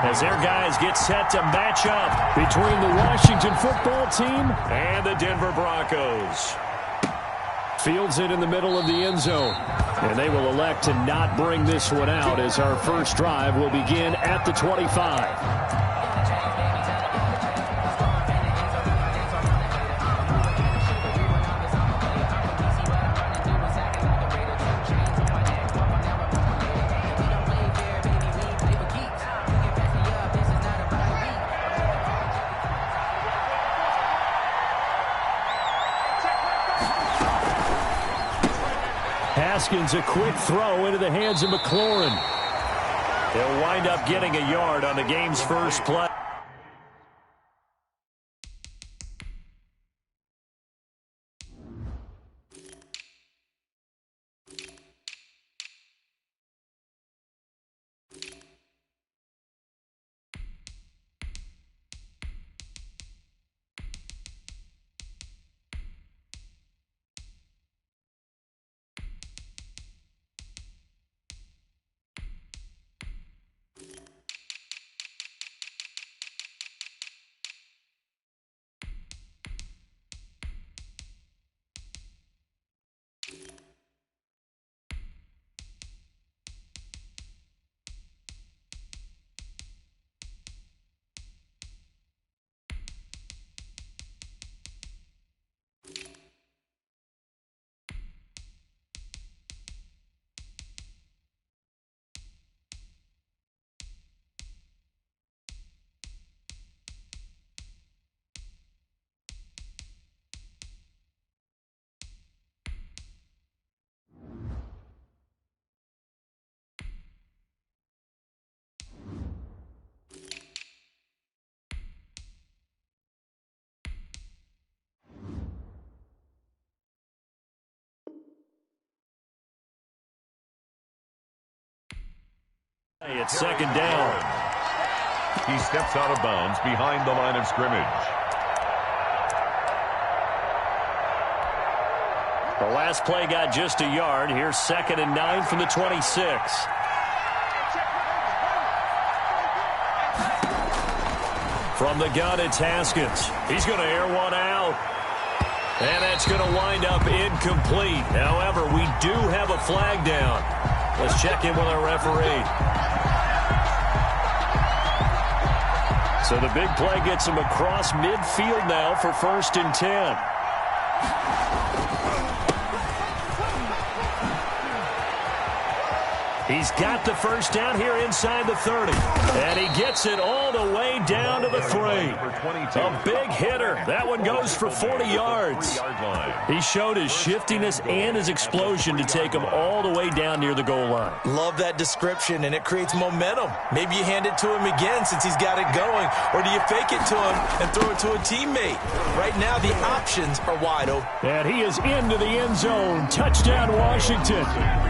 as their guys get set to match up between the Washington football team and the Denver Broncos. Fields it in the middle of the end zone, and they will elect to not bring this one out as our first drive will begin at the 25. Haskins, a quick throw into the hands of McLaurin. He'll wind up getting a yard on the game's first play. It's second down. He steps out of bounds behind the line of scrimmage. The last play got just a yard. Here's 2nd and 9 from the 26. From the gun, it's Haskins. He's going to air one out. And that's going to wind up incomplete. However, we do have a flag down. Let's check in with our referee. So the big play gets him across midfield now for 1st and 10. He's got the first down here inside the 30. And he gets it all the way down to the 3. A big hitter. That one goes for 40 yards. He showed his shiftiness and his explosion to take him all the way down near the goal line. Love that description, and it creates momentum. Maybe you hand it to him again since he's got it going, or do you fake it to him and throw it to a teammate? Right now, the options are wide open. And he is into the end zone. Touchdown, Washington.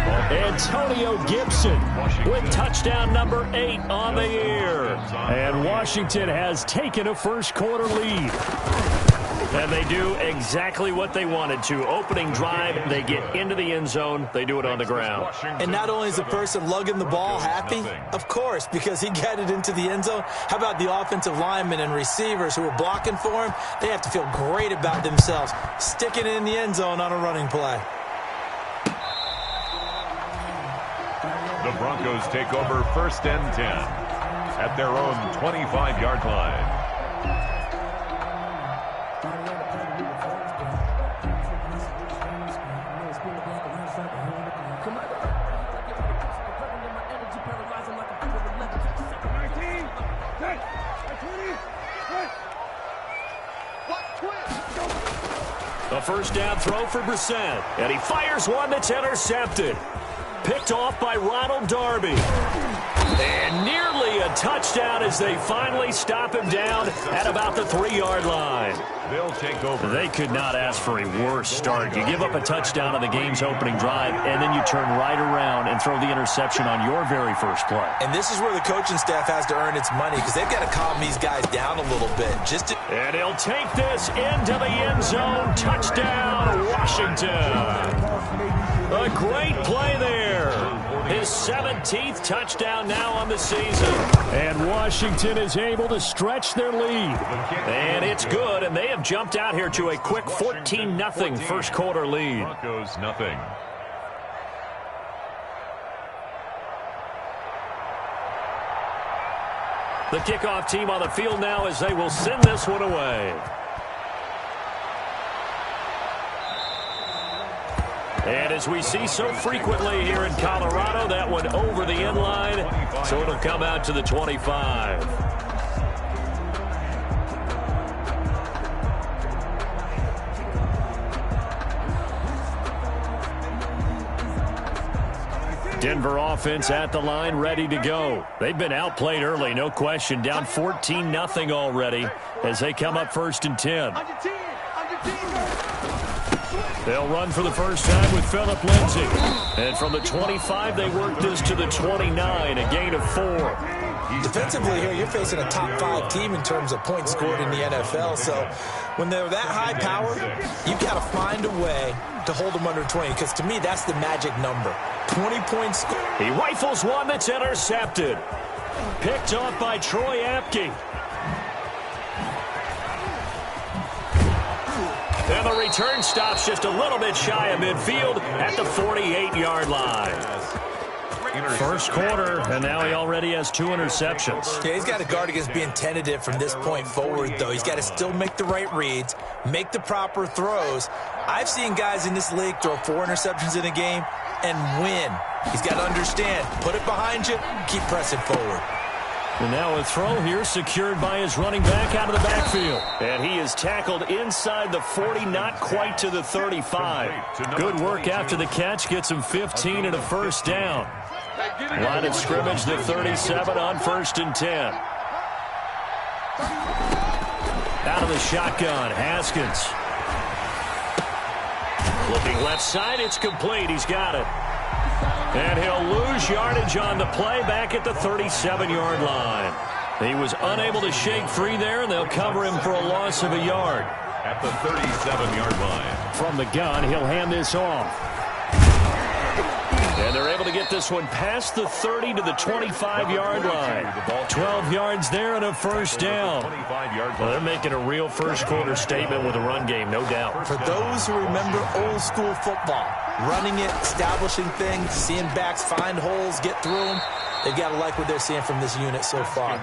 Antonio Gibson with touchdown number 8 on the year. And Washington has taken a first-quarter lead. And they do exactly what they wanted to. Opening drive, they get into the end zone. They do it on the ground. And not only is the person lugging the ball happy, of course, because he got it into the end zone. How about the offensive linemen and receivers who are blocking for him? They have to feel great about themselves, sticking it in the end zone on a running play. The Broncos take over 1st and 10 at their own 25-yard line. A first down throw for Brissett, and he fires one that's intercepted. Picked off by Ronald Darby. And nearly a touchdown as they finally stop him down at about the 3-yard line. They'll take over. They could not ask for a worse start. You give up a touchdown on the game's opening drive, and then you turn right around and throw the interception on your very first play. And this is where the coaching staff has to earn its money because they've got to calm these guys down a little bit. And he'll take this into the end zone. Touchdown, Washington. A great play there. His 17th touchdown now on the season. And Washington is able to stretch their lead. And it's good, and they have jumped out here to a quick 14-0 first quarter lead. Broncos nothing. The kickoff team on the field now as they will send this one away. And as we see so frequently here in Colorado, that one over the end line, so it'll come out to the 25. Denver offense at the line, ready to go. They've been outplayed early, no question. Down 14-0 already as they come up 1st and 10. They'll run for the first time with Phillip Lindsay. And from the 25, they work this to the 29, a gain of 4. Defensively here, you're facing a top 5 team in terms of points scored in the NFL. So when they're that high powered, you've got to find a way to hold them under 20, because to me, that's the magic number. 20 points scored. He rifles one that's intercepted. Picked off by Troy Apke. And the return stops just a little bit shy of midfield at the 48-yard line. First quarter, and now he already has 2 interceptions. Yeah, he's got to guard against being tentative from this point forward, though. He's got to still make the right reads, make the proper throws. I've seen guys in this league throw 4 interceptions in a game and win. He's got to understand, put it behind you, keep pressing forward. And now a throw here secured by his running back out of the backfield. And he is tackled inside the 40, not quite to the 35. Good work after the catch, gets him 15 and a first down. Line of scrimmage, the 37 on 1st and 10. Out of the shotgun, Haskins. Looking left side, it's complete. He's got it. And he'll lose yardage on the play back at the 37-yard line. He was unable to shake free there, and they'll cover him for a loss of a yard. At the 37-yard line. From the gun, he'll hand this off. And they're able to get this one past the 30 to the 25-yard line. 12 yards there and a first down. Well, they're making a real first-quarter statement with a run game, no doubt. For those who remember old-school football, running it, establishing things, seeing backs find holes, get through them, they've got to like what they're seeing from this unit so far.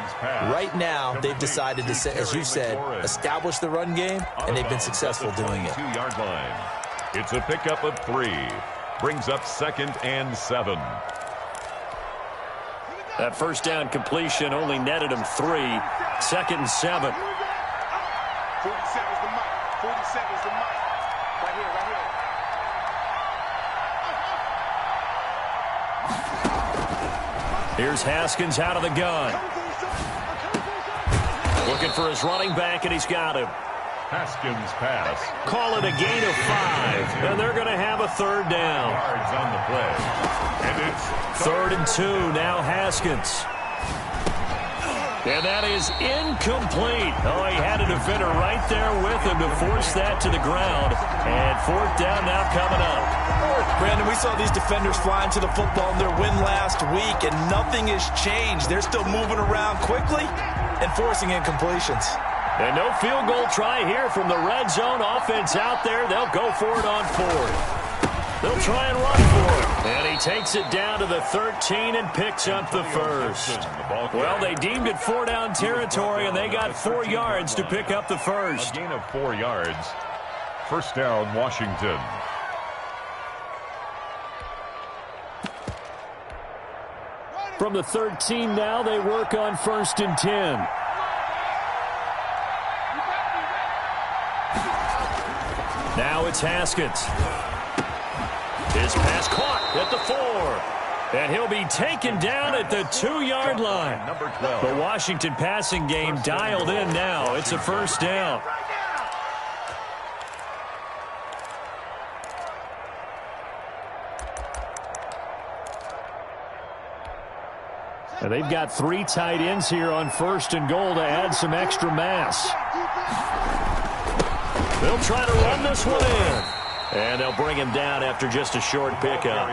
Right now, they've decided to, as you said, establish the run game, and they've been successful doing it. 2-yard line. It's a pickup of 3. Brings up 2nd and 7. That first down completion only netted him 3. 2nd and 7. 47's the mark. 47's the mark. Right here, right here. Here's Haskins out of the gun. Looking for his running back, and he's got him. Haskins pass. Call it a gain of 5, and they're going to have a 3rd down. Yards on the play. And it's 3rd and 2, now Haskins. And that is incomplete. Oh, he had a defender right there with him to force that to the ground. And 4th down now coming up. Brandon, we saw these defenders flying to the football in their win last week, and nothing has changed. They're still moving around quickly and forcing incompletions. And no field goal try here from the red zone offense out there. They'll go for it on 4th. They'll try and run for it. And he takes it down to the 13 and picks up the first. Well, they deemed it 4-down territory, and they got 4 yards to pick up the first. A gain of 4 yards. First down, Washington. From the 13 now, they work on 1st and 10. Now it's Haskins. His pass caught at the 4. And he'll be taken down at the 2-yard line. Number 12. The Washington passing game dialed in now. It's a first down. And they've got 3 tight ends here on 1st and goal to add some extra mass. They'll try to run this one in. And they'll bring him down after just a short pickup.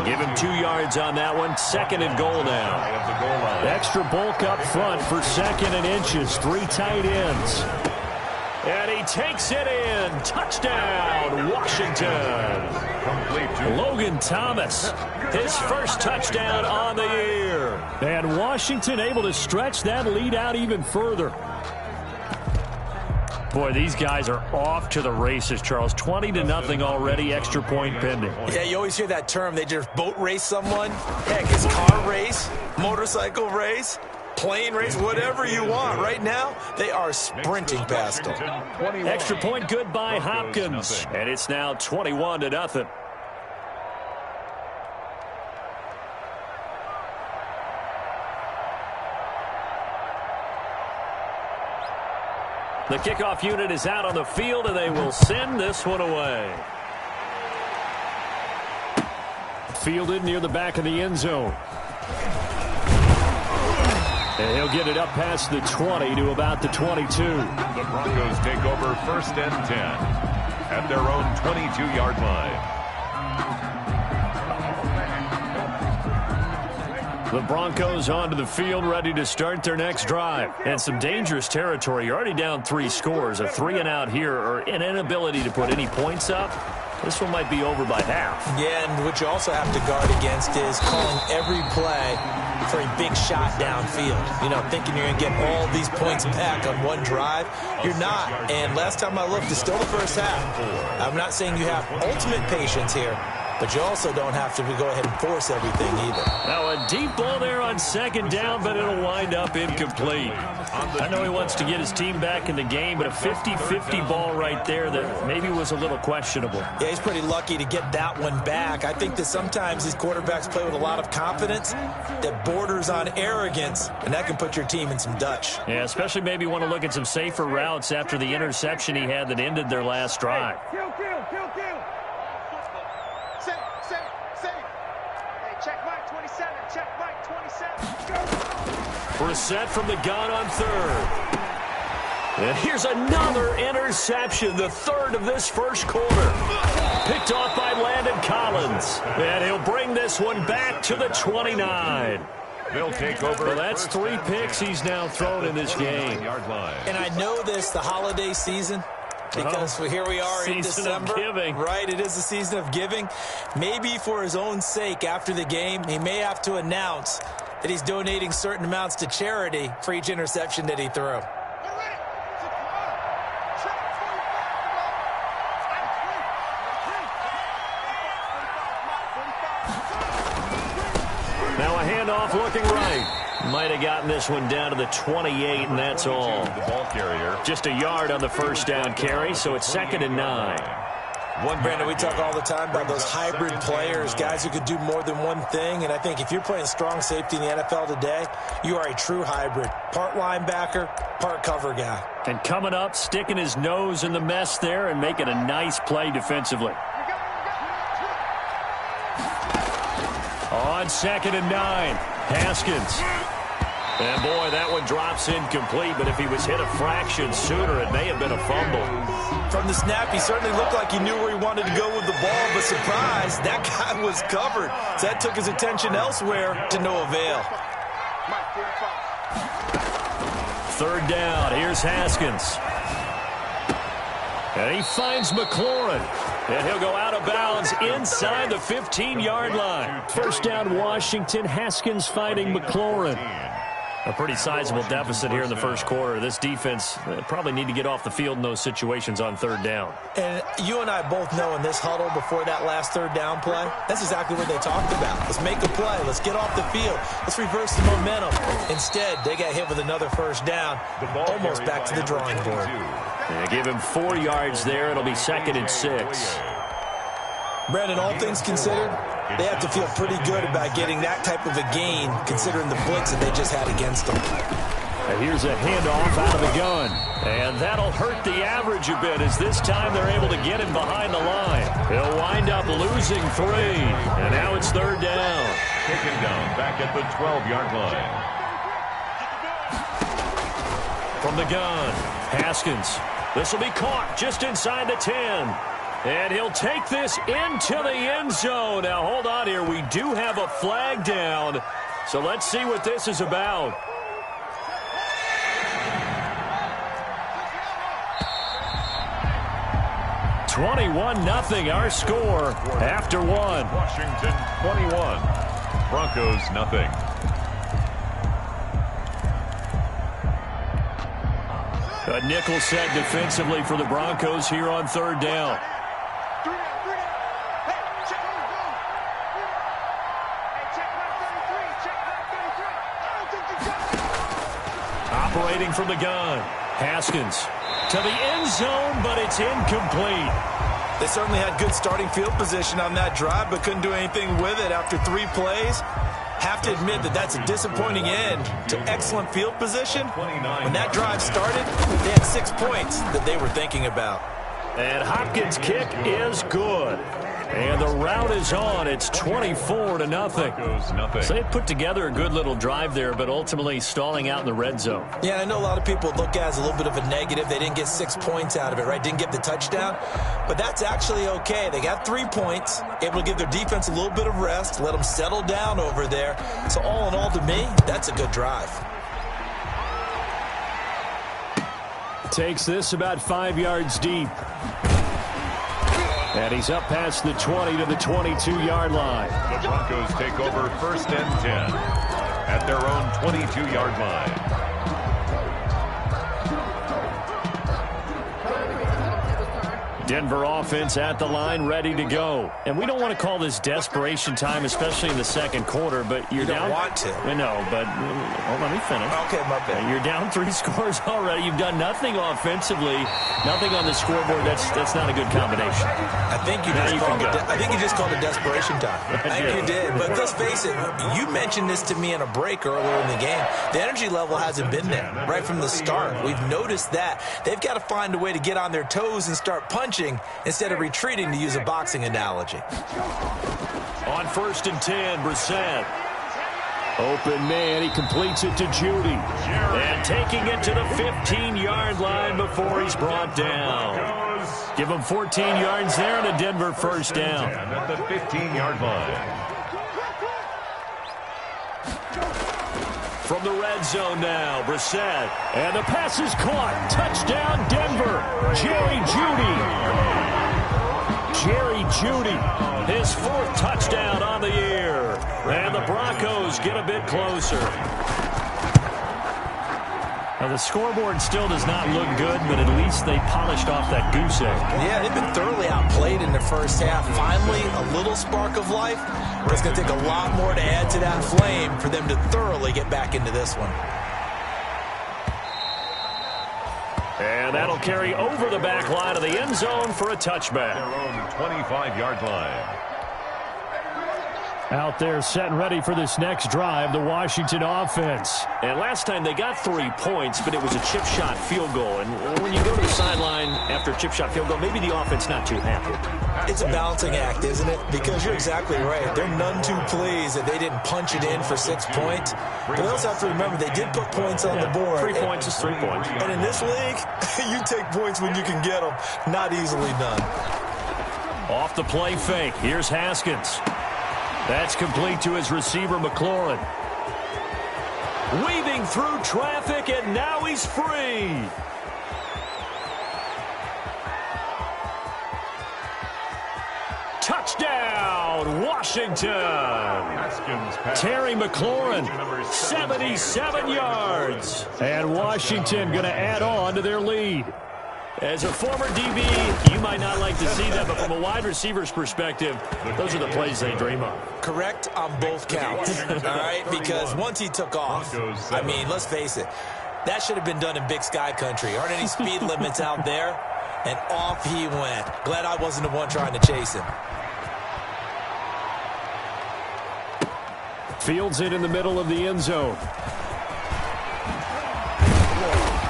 Give him 2 yards on that one. 2nd and goal now. Extra bulk up front for 2nd and inches. 3 tight ends. And he takes it in. Touchdown, Washington. Logan Thomas, his first touchdown on the year. And Washington able to stretch that lead out even further. Boy, these guys are off to the races, Charles. 20-0 already, extra point pending. Yeah, you always hear that term. They just boat race someone. Heck, it's car race, motorcycle race, plane race, whatever you want. Right now, they are sprinting past them. Extra point good by Hopkins. And it's now 21-0. The kickoff unit is out on the field, and they will send this one away. Fielded near the back of the end zone. And he'll get it up past the 20 to about the 22. The Broncos take over 1st and 10 at their own 22-yard line. The Broncos onto the field, ready to start their next drive. And some dangerous territory. You're already down 3 scores. A 3-and-out here, or an inability to put any points up. This one might be over by half. Yeah, and what you also have to guard against is calling every play for a big shot downfield. You know, thinking you're going to get all these points back on one drive. You're not. And last time I looked, it's still the first half. I'm not saying you have ultimate patience here, but you also don't have to go ahead and force everything either. Now a deep ball there on 2nd down, but it'll wind up incomplete. I know he wants to get his team back in the game, but a 50-50 ball right there that maybe was a little questionable. Yeah, he's pretty lucky to get that one back. I think that sometimes these quarterbacks play with a lot of confidence that borders on arrogance, and that can put your team in some Dutch. Yeah, especially maybe want to look at some safer routes after the interception he had that ended their last drive. Kill. Check Mike 27. Check Mike 27. Brissett from the gun on 3rd. And here's another interception, the 3rd of this first quarter. Picked off by Landon Collins. And he'll bring this one back to the 29. They'll take over. Well, that's 3 picks he's now thrown in this game. And I know this, the holiday season, because here we are in December. Right, it is the season of giving. Maybe for his own sake after the game, he may have to announce that he's donating certain amounts to charity for each interception that he threw. Now a handoff looking right. Might have gotten this one down to the 28, and that's all. The ball carrier. Just a yard on the first down carry, so it's 2nd and 9. Brandon, we talk all the time about those hybrid players, guys who could do more than one thing, and I think if you're playing strong safety in the NFL today, you are a true hybrid. Part linebacker, part cover guy. And coming up, sticking his nose in the mess there and making a nice play defensively. On 2nd and 9, Haskins. And boy, that one drops incomplete, but if he was hit a fraction sooner, it may have been a fumble. From the snap, he certainly looked like he knew where he wanted to go with the ball, but surprise, that guy was covered. So that took his attention elsewhere to no avail. 3rd down, here's Haskins. And he finds McLaurin. And he'll go out of bounds inside the 15-yard line. 1st down, Washington. Haskins finding McLaurin. A pretty sizable deficit here in the first quarter. This defense probably need to get off the field in those situations on 3rd down. And you and I both know in this huddle before that last 3rd down play, that's exactly what they talked about. Let's make a play. Let's get off the field. Let's reverse the momentum. Instead, they got hit with another 1st down, almost back to the drawing board. They give him 4 yards there. It'll be 2nd and 6. Brandon, all things considered, they have to feel pretty good about getting that type of a gain, considering the blitz that they just had against them. And here's a handoff out of the gun. And that'll hurt the average a bit, as this time they're able to get him behind the line. He'll wind up losing 3. And now it's 3rd down. Taken down back at the 12-yard line. From the gun, Haskins. This will be caught just inside the 10. And he'll take this into the end zone. Now, hold on here. We do have a flag down. So let's see what this is about. (21-0) our score after one. Washington 21, Broncos nothing. A nickel set defensively for the Broncos here on third down. Operating from the gun. Haskins to the end zone, but it's incomplete. They certainly had good starting field position on that drive, but couldn't do anything with it after 3 plays. Have to admit that that's a disappointing end to excellent field position. When that drive started, they had 6 points that they were thinking about. And Hopkins' kick is good. And the route is on. It's 24-0. So they put together a good little drive there, but ultimately stalling out in the red zone. Yeah, I know a lot of people look at it as a little bit of a negative. They didn't get 6 points out of it, right? Didn't get the touchdown. But that's actually okay. They got 3 points, able to give their defense a little bit of rest, let them settle down over there. So all in all, to me, that's a good drive. Takes this about 5 yards deep. And he's up past the 20 to the 22-yard line. The Broncos take over 1st and 10 at their own 22-yard line. Denver offense at the line, ready to go. And we don't want to call this desperation time, especially in the second quarter, but you're down. You don't want to. I know, but let me finish. Okay, my bad. You're down 3 scores already. You've done nothing offensively, nothing on the scoreboard. That's not a good combination. I think you just called it desperation time. I think you did. But let's face it, you mentioned this to me in a break earlier in the game. The energy level hasn't been there right from the start. We've noticed that. They've got to find a way to get on their toes and start punching instead of retreating, to use a boxing analogy. On 1st and 10, Brissett. Open man, he completes it to Judy. And taking it to the 15-yard line before he's brought down. Give him 14 yards there and a Denver 1st down. At the 15-yard line. From the red zone now, Brissett. And the pass is caught. Touchdown, Denver. Jerry Jeudy, his 4th touchdown on the year. And the Broncos get a bit closer. Now, the scoreboard still does not look good, but at least they polished off that goose egg. Yeah, they've been thoroughly outplayed in the first half. Finally, a little spark of life. But it's going to take a lot more to add to that flame for them to thoroughly get back into this one. And that'll carry over the back line of the end zone for a touchback. Their own 25-yard line. Out there set and ready for this next drive, the Washington offense. And last time they got 3 points, but it was a chip shot field goal. And when you go to the sideline after a chip shot field goal, maybe the offense not too happy. It's a balancing act, isn't it? Because you're exactly right. They're none too pleased that they didn't punch it in for 6 points. But they also have to remember they did put points on the board. 3 points is 3 points. And in this league, you take points when you can get them. Not easily done. Off the play fake. Here's Haskins. That's complete to his receiver, McLaurin. Weaving through traffic, and now he's free. Touchdown, Washington. Terry McLaurin, 77 yards. And Washington going to add on to their lead. As a former DB, you might not like to see that, but from a wide receiver's perspective, those are the plays they dream of. Correct on both counts, all right? Because once he took off, I mean, let's face it, that should have been done in Big Sky country. Aren't any speed limits out there? And off he went. Glad I wasn't the one trying to chase him. Fields it in the middle of the end zone.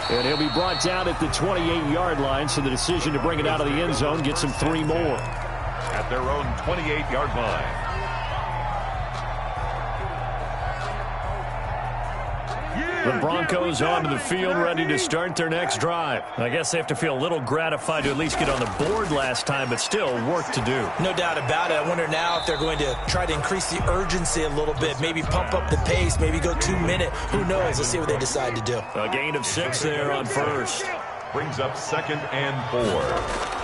And he'll be brought down at the 28-yard line, so the decision to bring it out of the end zone gets him 3 more. At their own 28-yard line. The Broncos onto the field, ready to start their next drive. I guess they have to feel a little gratified to at least get on the board last time, but still work to do. No doubt about it. I wonder now if they're going to try to increase the urgency a little bit, maybe pump up the pace, maybe go 2 minute. Who knows? Let's see what they decide to do. A gain of 6 there on first. Brings up 2nd and 4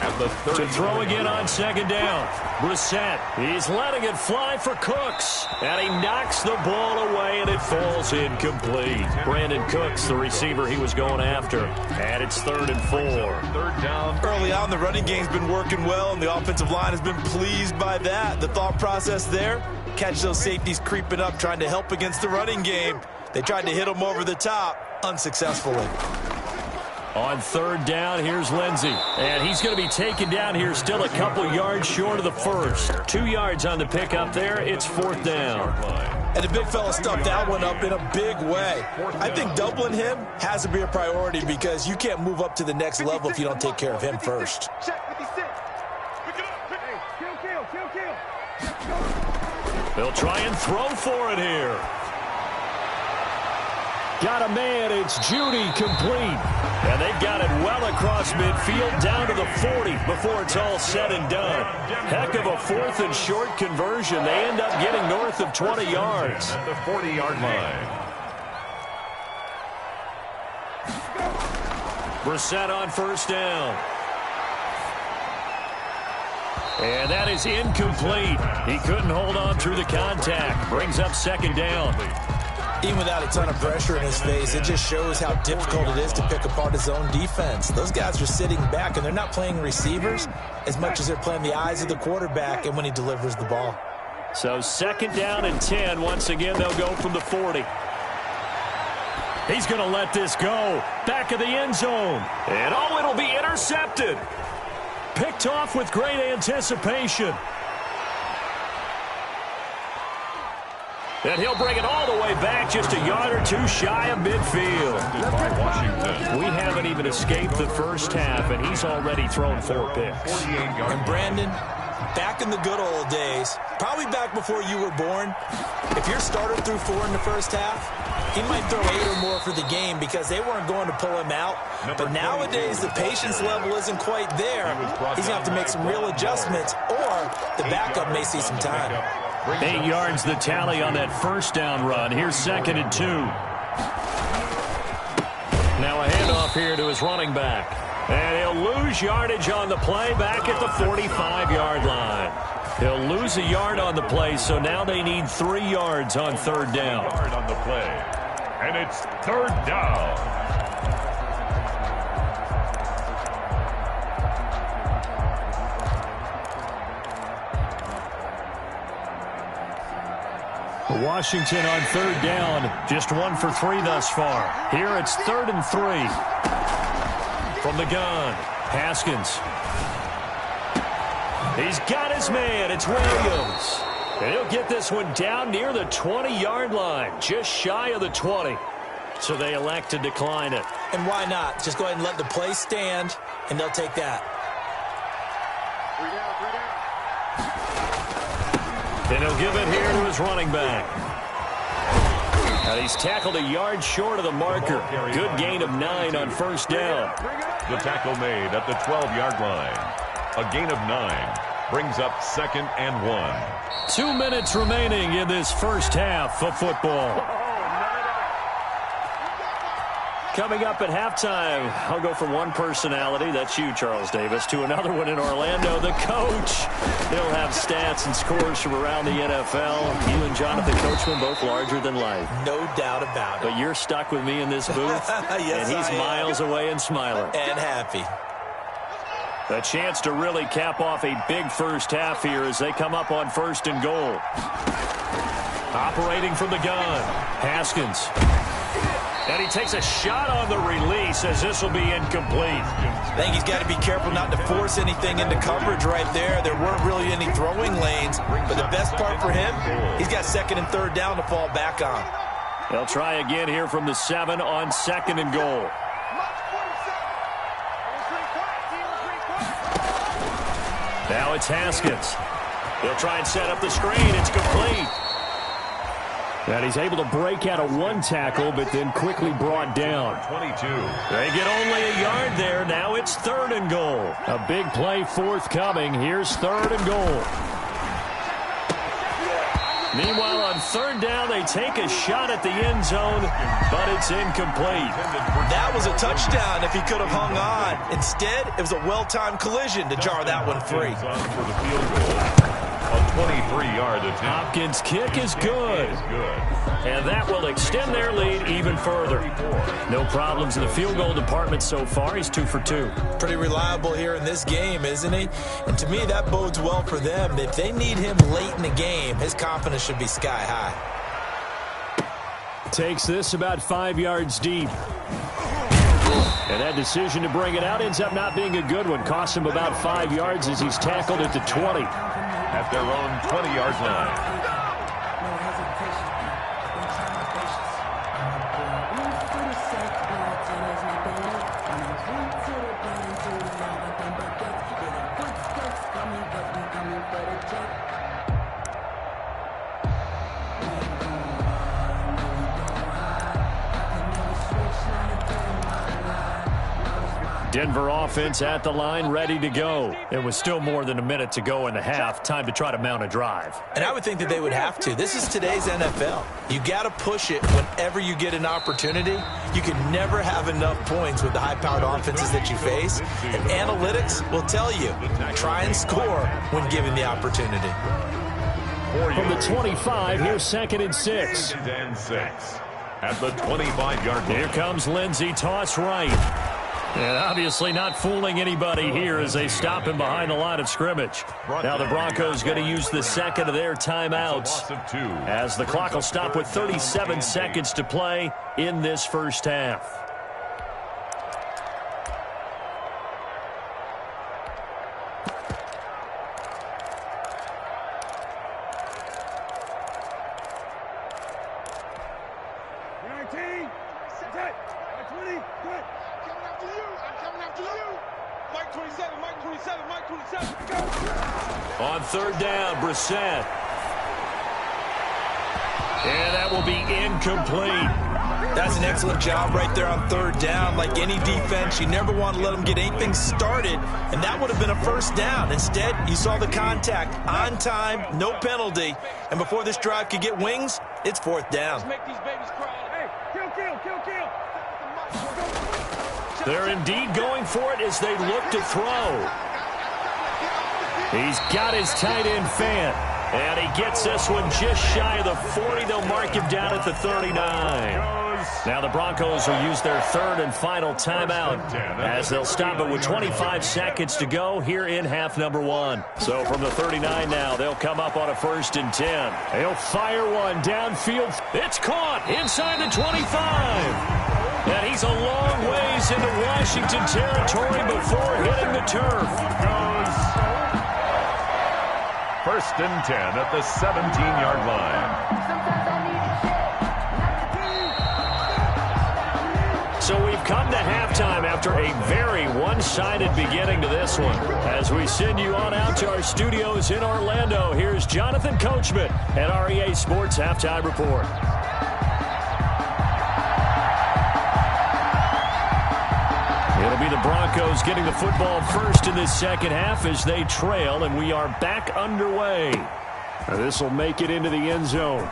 at the 30. To throw again on 2nd down. Brissett, he's letting it fly for Cooks. And he knocks the ball away, and it falls incomplete. Brandon Cooks, the receiver he was going after. And it's 3rd and 4. 3rd down. Early on, the running game's been working well, and the offensive line has been pleased by that. The thought process there, catch those safeties creeping up, trying to help against the running game. They tried to hit them over the top, unsuccessfully. On 3rd down, here's Lindsey. And he's going to be taken down here, still a couple yards short of the first. 2 yards on the pickup there. It's 4th down. And the big fella stuffed that one up in a big way. I think doubling him has to be a priority because you can't move up to the next level if you don't take care of him first. They'll try and throw for it here. Got a man, it's Judy, complete. And they've got it well across midfield, down to the 40 before it's all said and done. Heck of a 4th and short conversion. They end up getting north of 20 yards. At the 40-yard line. Brissett on 1st down. And that is incomplete. He couldn't hold on through the contact. Brings up 2nd down. Even without a ton of pressure in his face, it just shows how difficult it is to pick apart his own defense. Those guys are sitting back, and they're not playing receivers as much as they're playing the eyes of the quarterback and when he delivers the ball. So 2nd down and 10. Once again, they'll go from the 40. He's going to let this go. Back of the end zone. And, oh, it'll be intercepted. Picked off with great anticipation. And he'll bring it all the way back, just a yard or 2 shy of midfield. We haven't even escaped the first half, and he's already thrown 4 picks. And Brandon, back in the good old days, probably back before you were born, if your starter threw 4 in the first half, he might throw 8 or more for the game because they weren't going to pull him out. But nowadays, the patience level isn't quite there. He's going to have to make some real adjustments, or the backup may see some time. 8 yards the tally on that 1st down run. Here's 2nd and 2. Now a handoff here to his running back. And he'll lose yardage on the play back at the 45-yard line. He'll lose a yard on the play, so now they need 3 yards on 3rd down. Yard on the play. And it's 3rd down. Washington on 3rd down, just 1 for 3 thus far. Here it's 3rd and 3. From the gun, Haskins. He's got his man, it's Williams. And he'll get this one down near the 20-yard line, just shy of the 20. So they elect to decline it. And why not? Just go ahead and let the play stand, and they'll take that. And he'll give it here to his running back. And he's tackled a yard short of the marker. Good gain of 9 on 1st down. The tackle made at the 12-yard line. A gain of 9 brings up 2nd and 1. 2 minutes remaining in this first half of football. Coming up at halftime, I'll go from one personality, that's you, Charles Davis, to another one in Orlando, the coach. He'll have stats and scores from around the NFL. You and Jonathan Coachman, both larger than life. No doubt about it. But you're stuck with me in this booth, yes, and he's miles away and smiling. And happy. A chance to really cap off a big first half here as they come up on 1st and goal. Operating from the gun, Haskins. And he takes a shot on the release as this will be incomplete. I think he's got to be careful not to force anything into coverage right there. There weren't really any throwing lanes. But the best part for him, he's got 2nd and 3rd down to fall back on. They'll try again here from the 7 on 2nd and goal. Now it's Haskins. He'll try and set up the screen. It's complete. And he's able to break out of one tackle, but then quickly brought down. 22. They get only a yard there. Now it's 3rd and goal. A big play forthcoming. Here's 3rd and goal. Meanwhile, on 3rd down, they take a shot at the end zone, but it's incomplete. That was a touchdown if he could have hung on. Instead, it was a well-timed collision to jar that one free. For the field goal. A 23-yard attempt. Hopkins' kick is good. And that will extend their lead even further. No problems in the field goal department so far. He's 2 for 2. Pretty reliable here in this game, isn't he? And to me, that bodes well for them. If they need him late in the game, his confidence should be sky high. Takes this about 5 yards deep. And that decision to bring it out ends up not being a good one. Costs him about 5 yards as he's tackled at the 20. At their own 20-yard line. Denver offense at the line, ready to go. It was still more than a minute to go in the half. Time to try to mount a drive. And I would think that they would have to. This is today's NFL. You got to push it whenever you get an opportunity. You can never have enough points with the high-powered offenses that you face. And analytics will tell you, try and score when given the opportunity. From the 25, here's 2nd and 6. And 6. At the 25-yard line. Here comes Lindsey, toss right. And obviously not fooling anybody here as they stop him behind the line of scrimmage. Now the Broncos going to use the second of their timeouts as the clock will stop with 37 seconds to play in this first half. On 3rd down, Brissett. And that will be incomplete. That's an excellent job right there on 3rd down. Like any defense, you never want to let them get anything started, and that would have been a 1st down. Instead, you saw the contact on time, no penalty, and before this drive could get wings, it's 4th down. Make these babies cry. Hey, kill. They're indeed going for it as they look to throw. He's got his tight end fan, and he gets this one just shy of the 40. They'll mark him down at the 39. Now the Broncos will use their 3rd and final timeout as they'll stop it with 25 seconds to go here in half number 1. So from the 39 now, they'll come up on a 1st and 10. They'll fire one downfield. It's caught inside the 25. And he's a long ways into Washington territory before hitting the turf. 1st and 10 at the 17-yard line. So we've come to halftime after a very one-sided beginning to this one. As we send you on out to our studios in Orlando, here's Jonathan Coachman at REA Sports Halftime Report. It'll be the Broncos getting the football first in this second half as they trail, and we are back underway. This will make it into the end zone.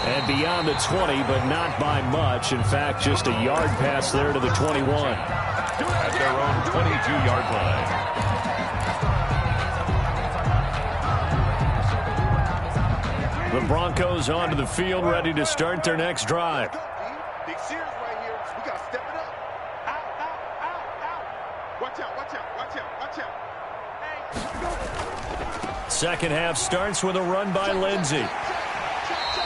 And beyond the 20, but not by much. In fact, just a yard pass there to the 21. At their own 22-yard line. The Broncos onto the field, ready to start their next drive. Big series right here. We got to step it up. Out. Watch out. Second half starts with a run by Lindsey.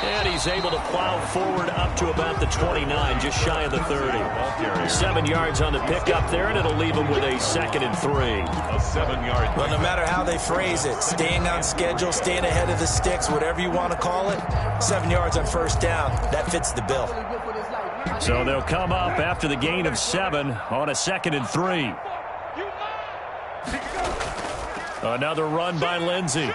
And he's able to plow forward up to about the 29, just shy of the 30. 7 yards on the pickup there, and it'll leave him with a 2nd and 3. A 7-yard. Well, no matter how they phrase it, staying on schedule, staying ahead of the sticks, whatever you want to call it, 7 yards on 1st down, that fits the bill. So they'll come up after the gain of 7 on a 2nd and 3. Another run by Lindsey.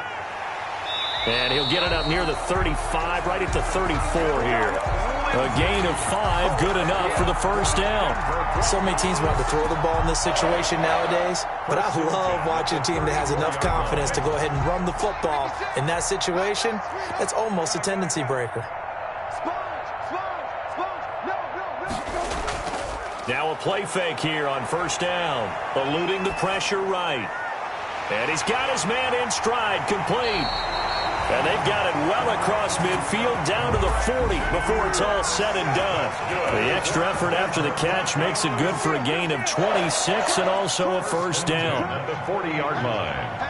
And he'll get it up near the 35, right at the 34 here. A gain of 5, good enough for the first down. So many teams want to throw the ball in this situation nowadays, but I love watching a team that has enough confidence to go ahead and run the football. In that situation, that's almost a tendency breaker. Now a play fake here on first down, eluding the pressure right. And he's got his man in stride, complete. And they've got it well across midfield down to the 40 before it's all said and done. The extra effort after the catch makes it good for a gain of 26 and also a first down. At the 40-yard line.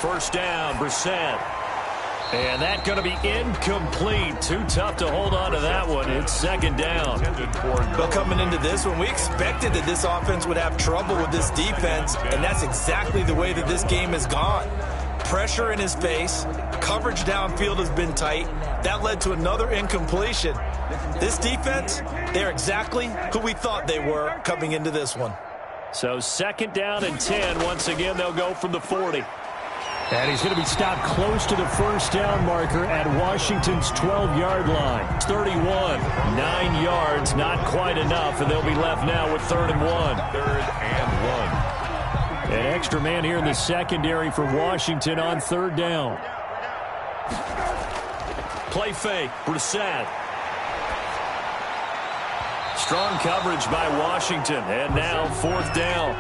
First down, Brissett. And that's going to be incomplete. Too tough to hold on to that one. It's second down. But coming into this one, we expected that this offense would have trouble with this defense, and that's exactly the way that this game has gone. Pressure in his face. Coverage downfield has been tight. That led to another incompletion. This defense, they're exactly who we thought they were coming into this one. So second down and 10. Once again, they'll go from the 40. And he's going to be stopped close to the first down marker at Washington's 12-yard line. 31, 9 yards, not quite enough, and they'll be left now with 3rd and 1. 3rd and 1. An extra man here in the secondary for Washington on 3rd down. Play fake, Brissett. Strong coverage by Washington, and now 4th down.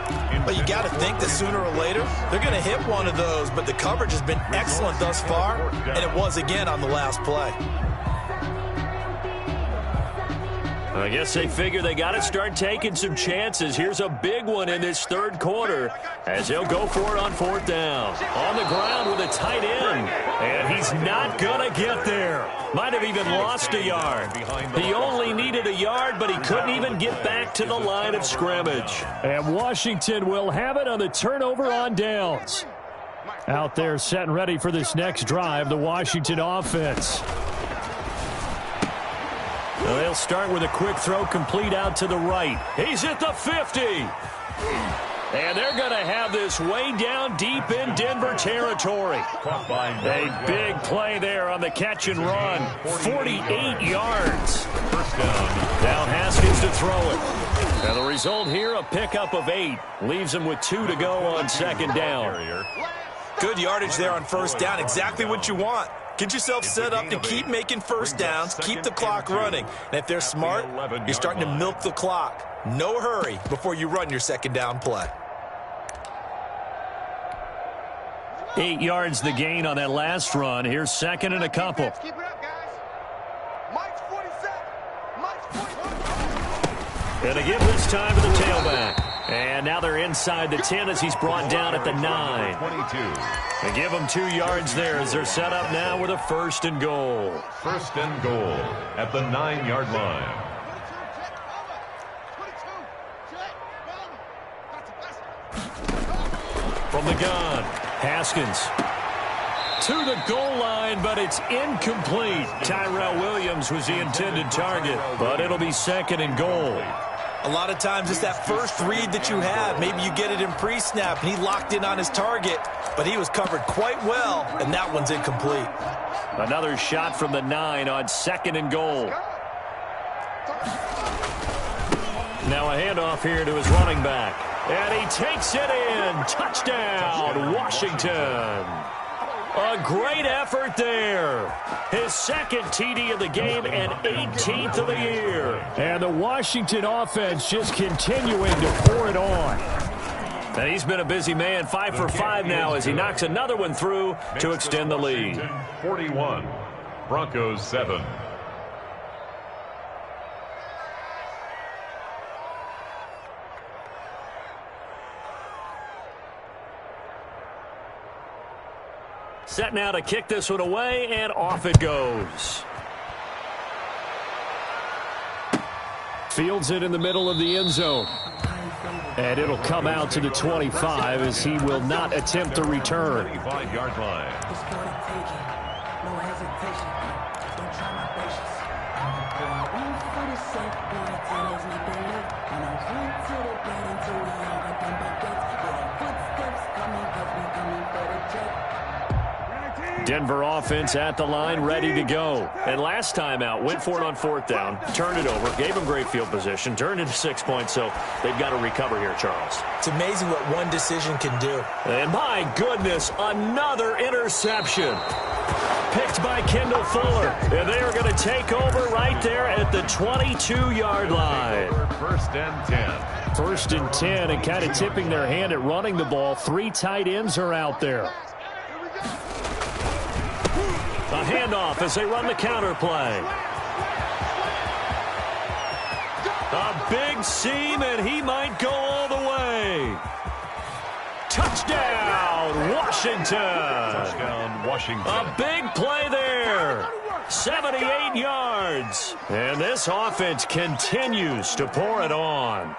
But you got to think that sooner or later, they're going to hit one of those, but the coverage has been excellent thus far, and it was again on the last play. I guess they figure they got to start taking some chances. Here's a big one in this 3rd quarter as they'll go for it on 4th down. On the ground with a tight end, and he's not going to get there. Might have even lost a yard. He only needed a yard, but he couldn't even get back to the line of scrimmage. And Washington will have it on the turnover on downs. Out there set and ready for this next drive, the Washington offense. Well, they'll start with a quick throw complete out to the right. He's at the 50. And they're going to have this way down deep in Denver territory. A big play there on the catch and run. 48 yards. First down. Now Haskins to throw it. And the result here, a pickup of 8. Leaves him with 2 to go on 2nd down. Good yardage there on 1st down. Exactly what you want. Get yourself set up to keep making first downs, keep the clock running. And if they're smart, you're starting to milk the clock. No hurry before you run your 2nd down play. 8 yards the gain on that last run. Here's 2nd and a couple. Keep it up, guys. Mike's 47. Mike's 47. And they give this time to the tailback. And now they're inside the 10 as he's brought down at the 9. 22. They give them 2 yards there as they're set up now with a 1st and goal. 1st and goal at the 9-yard line. From the gun, Haskins to the goal line, but it's incomplete. Tyrell Williams was the intended target, but it'll be 2nd and goal. A lot of times it's that first read that you have. Maybe you get it in pre-snap, and he locked in on his target, but he was covered quite well, and that one's incomplete. Another shot from the 9 on 2nd and goal. Now a handoff here to his running back. And he takes it in. Touchdown, Washington. A great effort there. His 2nd TD of the game and 18th of the year. And the Washington offense just continuing to pour it on. And he's been a busy man, 5 for 5 now as he knocks another one through to extend the lead. 41, Broncos 7. Set now to kick this one away, and off it goes. Fields it in the middle of the end zone. And it'll come out to the 25 as he will not attempt to return. 25-yard line. Denver offense at the line, ready to go. And last time out, went for it on 4th down, turned it over, gave them great field position, turned into 6 points, so they've got to recover here, Charles. It's amazing what one decision can do. And my goodness, another interception. Picked by Kendall Fuller. And they are going to take over right there at the 22-yard line. 1st and 10. 1st and 10, and kind of tipping their hand at running the ball. 3 tight ends are out there. A handoff as they run the counter play. A big seam, and he might go all the way. Touchdown, Washington. Touchdown, Washington. A big play there. 78 yards. And this offense continues to pour it on.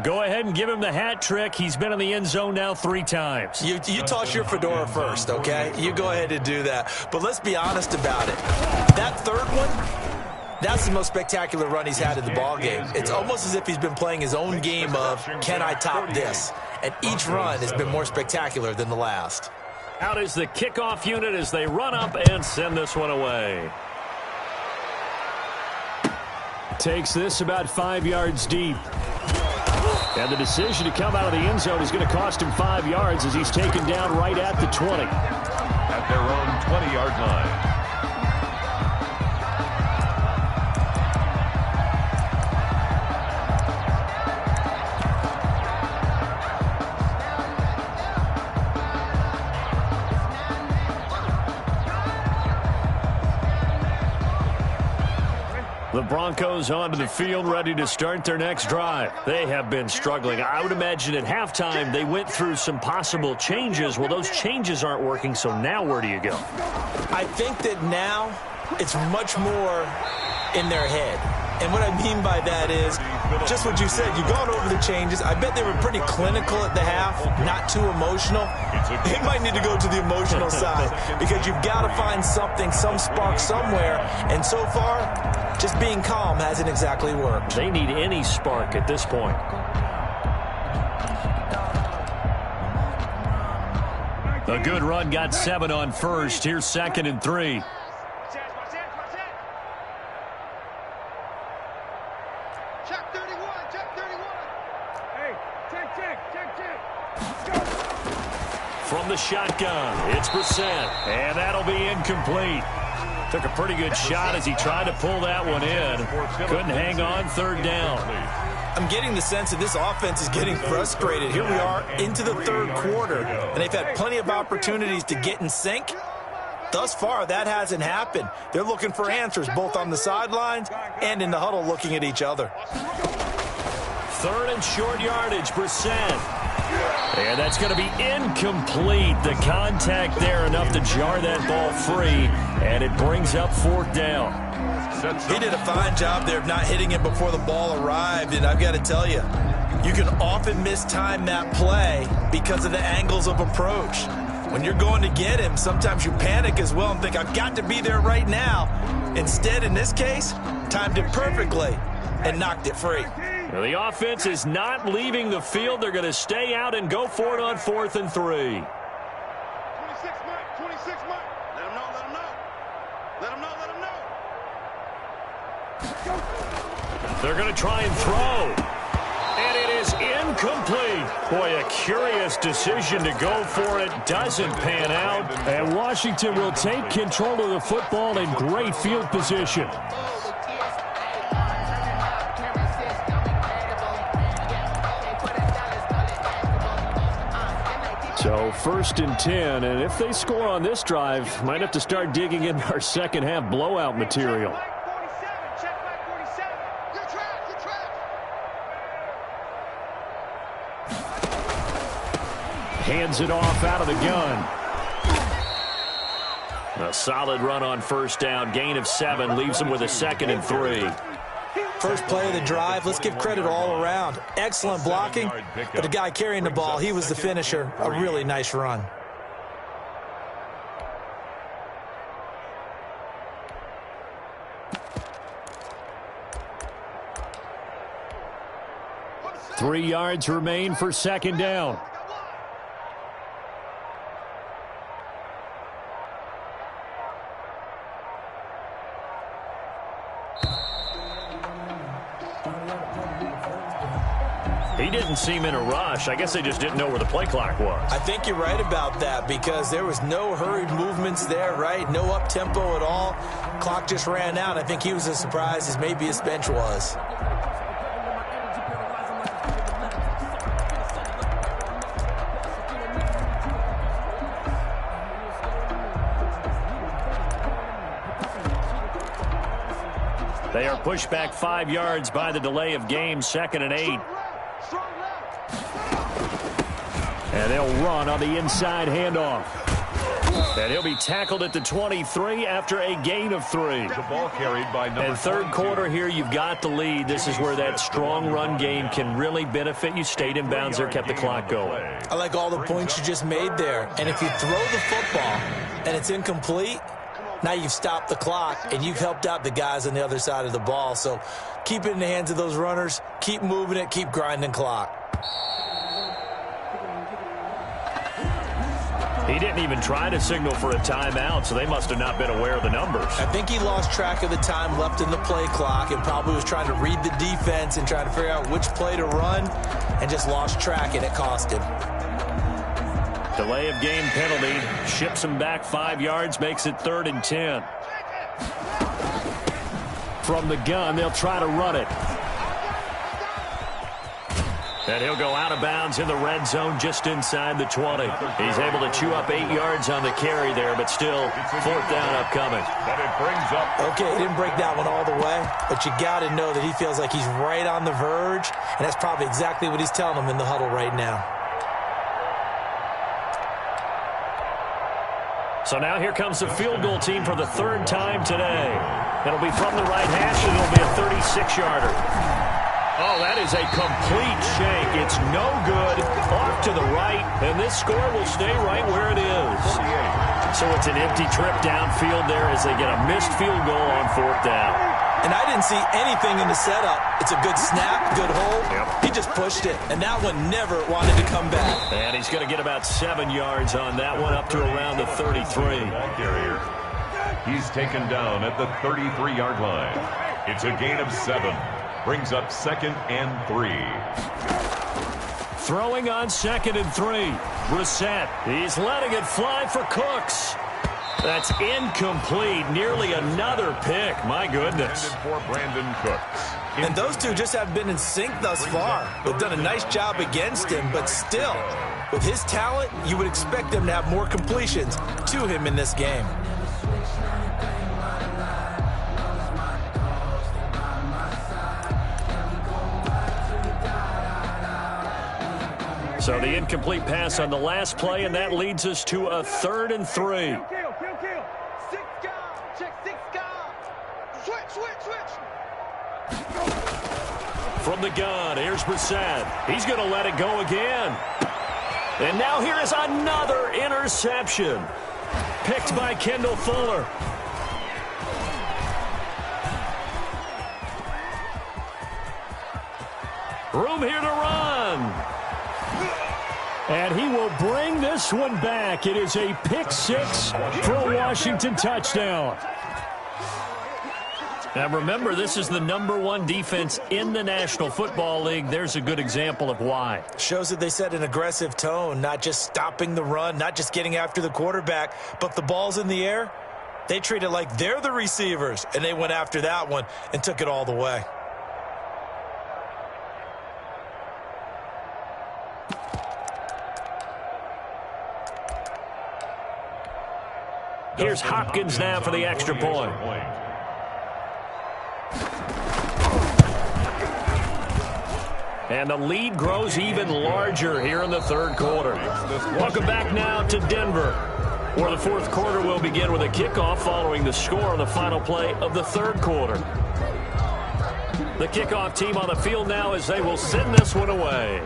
Go ahead and give him the hat trick. He's been in the end zone now 3 times. You toss your fedora first, okay? You go ahead and do that. But let's be honest about it. That third one, that's the most spectacular run he's had in the ballgame. It's almost as if he's been playing his own game of, can I top this? And each run has been more spectacular than the last. Out is the kickoff unit as they run up and send this one away. Takes this about 5 yards deep. And the decision to come out of the end zone is going to cost him 5 yards as he's taken down right at the 20. At their own 20-yard line. The Broncos onto the field, ready to start their next drive. They have been struggling. I would imagine at halftime they went through some possible changes. Well, those changes aren't working, so now where do you go? I think that now it's much more in their head. And what I mean by that is just what you said. You've gone over the changes. I bet they were pretty clinical at the half, not too emotional. They might need to go to the emotional side because you've got to find something, some spark somewhere. And so far, just being calm hasn't exactly worked. They need any spark at this point. A good run got 7 on first. Here's 2nd and 3. From the shotgun, it's Brissett, and that'll be incomplete. Took a pretty good shot as he tried to pull that one in. Couldn't hang on 3rd down. I'm getting the sense that this offense is getting frustrated. Here we are into the 3rd quarter, and they've had plenty of opportunities to get in sync. Thus far, that hasn't happened. They're looking for answers both on the sidelines and in the huddle looking at each other. 3rd and short yardage, Brissett. And that's going to be incomplete. The contact there enough to jar that ball free, and it brings up 4th down. He did a fine job there of not hitting it before the ball arrived, and I've got to tell you, you can often mistime that play because of the angles of approach. When you're going to get him, sometimes you panic as well and think, I've got to be there right now. Instead, in this case, timed it perfectly and knocked it free. Well, the offense is not leaving the field. They're going to stay out and go for it on 4th and 3. 26 Mike, 26 Mike. Let him know, let him know. Let him know, let him know. They're going to try and throw. And it is incomplete. Boy, a curious decision to go for it. Doesn't pan out. And Washington will take control of the football in great field position. So 1st and 10, and if they score on this drive, might have to start digging in our second half blowout material. Hands it off out of the gun. A solid run on 1st down, gain of 7, leaves them with a 2nd and 3. First play of the drive, let's give credit all around. Excellent blocking, but the guy carrying the ball, he was the finisher. A really nice run. Three yards remain for 2nd down. He didn't seem in a rush. I guess they just didn't know where the play clock was. I think you're right about that because there was no hurried movements there, right? No up-tempo at all. Clock just ran out. I think he was as surprised as maybe his bench was. They are pushed back 5 yards by the delay of game, 2nd and 8. And they'll run on the inside handoff. And he'll be tackled at the 23 after a gain of 3. The ball carried by number And third 22. quarter here, you've got the lead. This is where that strong run game can really benefit you. Stayed in bounds there, kept the clock going. I like all the points you just made there. And if you throw the football and it's incomplete, now you've stopped the clock and you've helped out the guys on the other side of the ball. So keep it in the hands of those runners. Keep moving it. Keep grinding clock. He didn't even try to signal for a timeout, so they must have not been aware of the numbers. I think he lost track of the time left in the play clock and probably was trying to read the defense and trying to figure out which play to run and just lost track, and it cost him. Delay of game penalty ships him back 5 yards, makes it 3rd and 10. From the gun, they'll try to run it. And he'll go out of bounds in the red zone just inside the 20. He's able to chew up 8 yards on the carry there, but still 4th down upcoming. But it brings up. Okay, he didn't break that one all the way, but you got to know that he feels like he's right on the verge, and that's probably exactly what he's telling him in the huddle right now. So now here comes the field goal team for the 3rd time today. It'll be from the right hash, and it'll be a 36-yarder. Oh, that is a complete shank. It's no good. Off to the right, and this score will stay right where it is. So it's an empty trip downfield there as they get a missed field goal on 4th down. And I didn't see anything in the setup. It's a good snap, good hold. Yep. He just pushed it, and that one never wanted to come back. And he's going to get about 7 yards on that one, up to around the 33. Carrier. He's taken down at the 33-yard line. It's a gain of 7. Brings up 2nd and 3. Throwing on 2nd and 3. Brissett. He's letting it fly for Cooks. That's incomplete. Nearly another pick. My goodness. For Brandon Cooks. And those two just have been in sync thus far. They've done a nice job against him, but still, with his talent, you would expect them to have more completions to him in this game. So the incomplete pass on the last play, and that leads us to a 3rd and 3. Kill. 6 guard. Check 6 guard. Switch. From the gun, here's Brissett. He's going to let it go again. And now here is another interception. Picked by Kendall Fuller. Room here to run. And he will bring this one back. It is a pick-6 for a Washington touchdown. Now remember, this is the #1 defense in the National Football League. There's a good example of why. Shows that they set an aggressive tone, not just stopping the run, not just getting after the quarterback, but the ball's in the air. They treat it like they're the receivers, and they went after that one and took it all the way. Here's Hopkins now for the extra point. And the lead grows even larger here in the 3rd quarter. Welcome back now to Denver, where the 4th quarter will begin with a kickoff following the score on the final play of the 3rd quarter. The kickoff team on the field now as they will send this one away.